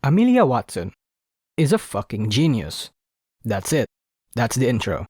Amelia Watson is a fucking genius. That's it. That's the intro.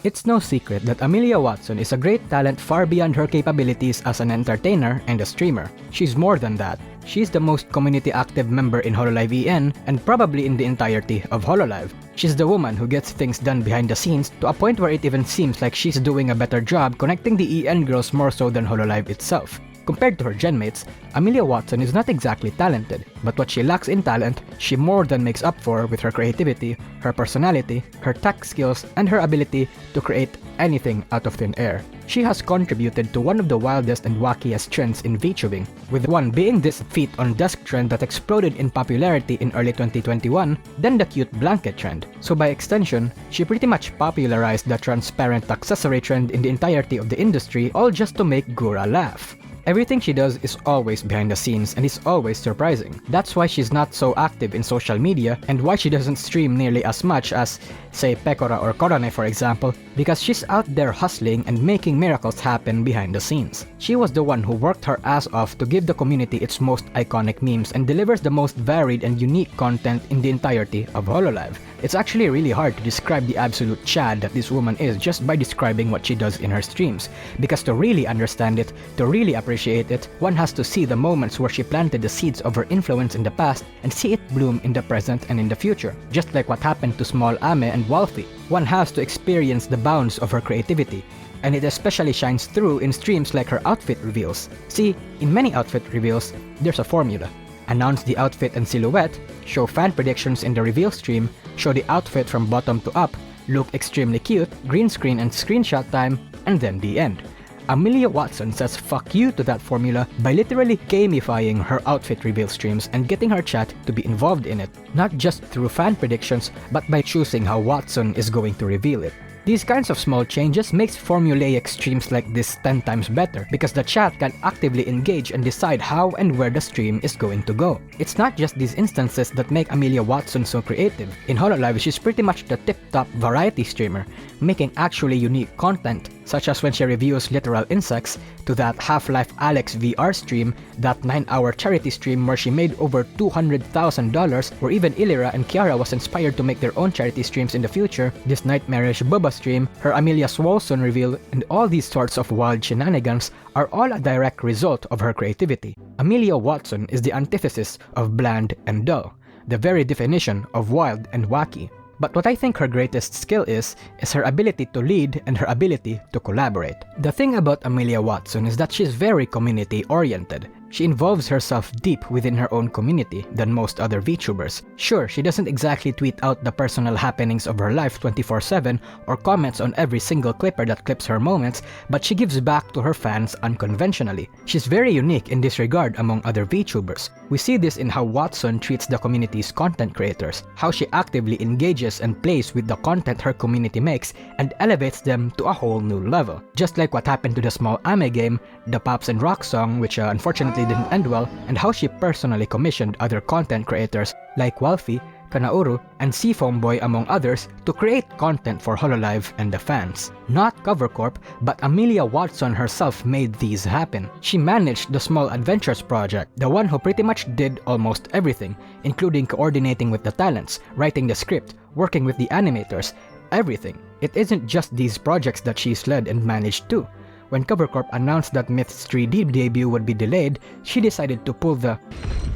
It's no secret that Amelia Watson is a great talent far beyond her capabilities as an entertainer and a streamer. She's more than that. She's the most community active member in Hololive EN and probably in the entirety of Hololive. She's the woman who gets things done behind the scenes to a point where it even seems like she's doing a better job connecting the EN girls more so than Hololive itself. Compared to her genmates, Amelia Watson is not exactly talented, but what she lacks in talent, she more than makes up for with her creativity, her personality, her tech skills, and her ability to create anything out of thin air. She has contributed to one of the wildest and wackiest trends in VTubing, with one being this feet on desk trend that exploded in popularity in early 2021, then the cute blanket trend. So by extension, she pretty much popularized the transparent accessory trend in the entirety of the industry, all just to make Gura laugh. Everything she does is always behind the scenes and is always surprising. That's why she's not so active in social media and why she doesn't stream nearly as much as, say, Pekora or Korone for example, because she's out there hustling and making miracles happen behind the scenes. She was the one who worked her ass off to give the community its most iconic memes and delivers the most varied and unique content in the entirety of Hololive. It's actually really hard to describe the absolute chad that this woman is just by describing what she does in her streams, because to really understand it, to really appreciate it, one has to see the moments where she planted the seeds of her influence in the past and see it bloom in the present and in the future. Just like what happened to Small Ame and Wolfie, one has to experience the bounds of her creativity, and it especially shines through in streams like her outfit reveals. See, in many outfit reveals, there's a formula. Announce the outfit and silhouette, show fan predictions in the reveal stream, show the outfit from bottom to up, look extremely cute, green screen and screenshot time, and then the end. Amelia Watson says fuck you to that formula by literally gamifying her outfit reveal streams and getting her chat to be involved in it, not just through fan predictions, but by choosing how Watson is going to reveal it. These kinds of small changes makes formulaic streams like this 10 times better because the chat can actively engage and decide how and where the stream is going to go. It's not just these instances that make Amelia Watson so creative. In Hololive, she's pretty much the tip-top variety streamer, making actually unique content, such as when she reviews literal insects, to that Half-Life Alyx VR stream, that 9-hour charity stream where she made over $200,000, where even Illyra and Kiara was inspired to make their own charity streams in the future, this nightmarish Bubba stream, her Amelia Swolson reveal, and all these sorts of wild shenanigans are all a direct result of her creativity. Amelia Watson is the antithesis of bland and dull, the very definition of wild and wacky. But what I think her greatest skill is her ability to lead and her ability to collaborate. The thing about Amelia Watson is that she's very community-oriented. She involves herself deep within her own community than most other VTubers. Sure, she doesn't exactly tweet out the personal happenings of her life 24/7 or comments on every single clipper that clips her moments, but she gives back to her fans unconventionally. She's very unique in this regard among other VTubers. We see this in how Watson treats the community's content creators, how she actively engages and plays with the content her community makes and elevates them to a whole new level. Just like what happened to the Small Ame game, the Pops and Rock song, which unfortunately didn't end well, and how she personally commissioned other content creators like Wolfie, Kanauru, and Seafoamboy among others to create content for Hololive and the fans. Not Cover Corp, but Amelia Watson herself made these happen. She managed the Small Adventures project, the one who pretty much did almost everything, including coordinating with the talents, writing the script, working with the animators, everything. It isn't just these projects that she's led and managed too. When Cover Corp announced that Myth's 3D debut would be delayed, she decided to pull the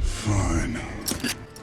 "Fine,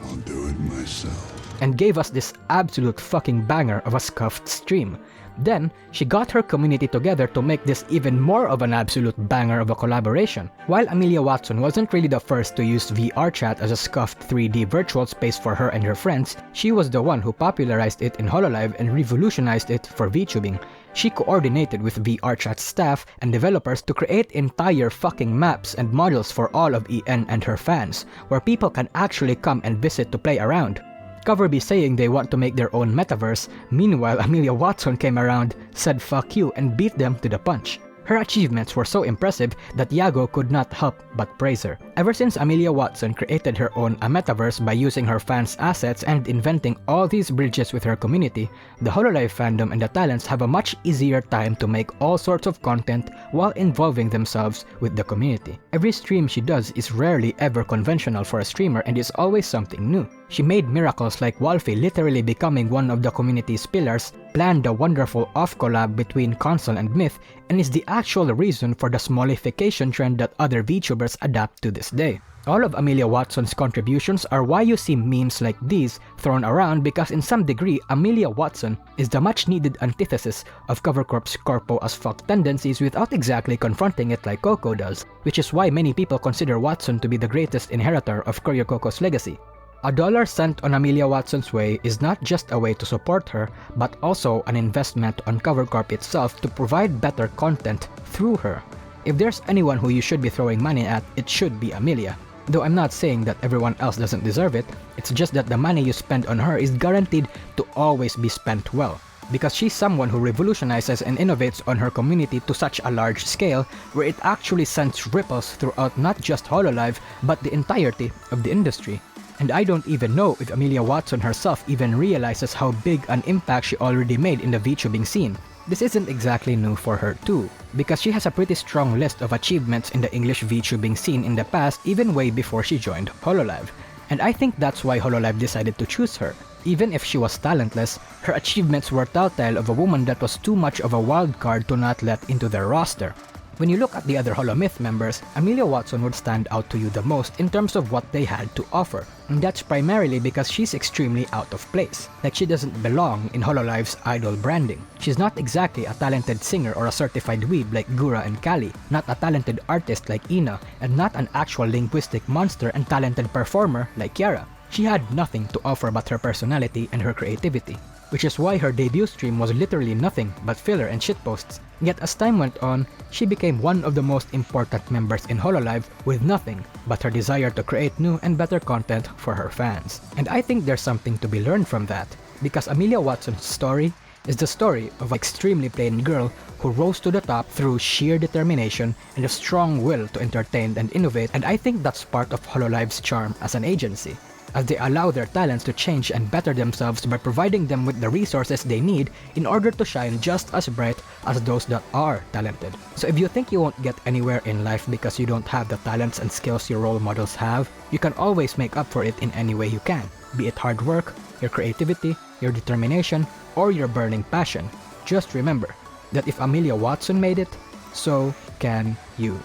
I'll do it myself," and gave us this absolute fucking banger of a scuffed stream. Then, she got her community together to make this even more of an absolute banger of a collaboration. While Amelia Watson wasn't really the first to use VR chat as a scuffed 3D virtual space for her and her friends, she was the one who popularized it in Hololive and revolutionized it for VTubing. She coordinated with VRChat staff and developers to create entire fucking maps and modules for all of EN and her fans, where people can actually come and visit to play around. cover B saying they want to make their own metaverse. Meanwhile, Amelia Watson came around, said fuck you, and beat them to the punch. Her achievements were so impressive that Yago could not help but praise her. Ever since Amelia Watson created her own metaverse by using her fans' assets and inventing all these bridges with her community, the Hololive fandom and the talents have a much easier time to make all sorts of content while involving themselves with the community. Every stream she does is rarely ever conventional for a streamer and is always something new. She made miracles like Wolfie literally becoming one of the community's pillars, planned the wonderful off-collab between Console and Myth, and is the actual reason for the smallification trend that other VTubers adapt to this day. All of Amelia Watson's contributions are why you see memes like these thrown around, because in some degree, Amelia Watson is the much-needed antithesis of Covercorp's corpo as fuck tendencies without exactly confronting it like Coco does, which is why many people consider Watson to be the greatest inheritor of Courier Coco's legacy. $1 sent on Amelia Watson's way is not just a way to support her, but also an investment on Covercorp itself to provide better content through her. If there's anyone who you should be throwing money at, it should be Amelia. Though I'm not saying that everyone else doesn't deserve it, it's just that the money you spend on her is guaranteed to always be spent well. Because she's someone who revolutionizes and innovates on her community to such a large scale where it actually sends ripples throughout not just Hololive, but the entirety of the industry. And I don't even know if Amelia Watson herself even realizes how big an impact she already made in the VTubing scene. This isn't exactly new for her too, because she has a pretty strong list of achievements in the English VTubing scene in the past, even way before she joined Hololive. And I think that's why Hololive decided to choose her. Even if she was talentless, her achievements were telltale of a woman that was too much of a wild card to not let into their roster. When you look at the other Holomyth members, Amelia Watson would stand out to you the most in terms of what they had to offer. And that's primarily because she's extremely out of place. Like she doesn't belong in Hololive's idol branding. She's not exactly a talented singer or a certified weeb like Gura and Kali, not a talented artist like Ina, and not an actual linguistic monster and talented performer like Kiara. She had nothing to offer but her personality and her creativity, which is why her debut stream was literally nothing but filler and shitposts. Yet as time went on, she became one of the most important members in Hololive with nothing but her desire to create new and better content for her fans. And I think there's something to be learned from that, because Amelia Watson's story is the story of an extremely plain girl who rose to the top through sheer determination and a strong will to entertain and innovate, and I think that's part of Hololive's charm as an agency, as they allow their talents to change and better themselves by providing them with the resources they need in order to shine just as bright as those that are talented. So if you think you won't get anywhere in life because you don't have the talents and skills your role models have, you can always make up for it in any way you can, be it hard work, your creativity, your determination, or your burning passion. Just remember that if Amelia Watson made it, so can you.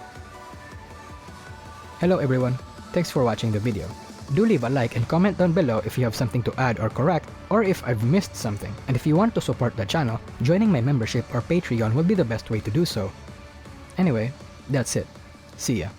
Hello everyone, thanks for watching the video. Do leave a like and comment down below if you have something to add or correct, or if I've missed something. And if you want to support the channel, joining my membership or Patreon will be the best way to do so. Anyway, that's it. See ya.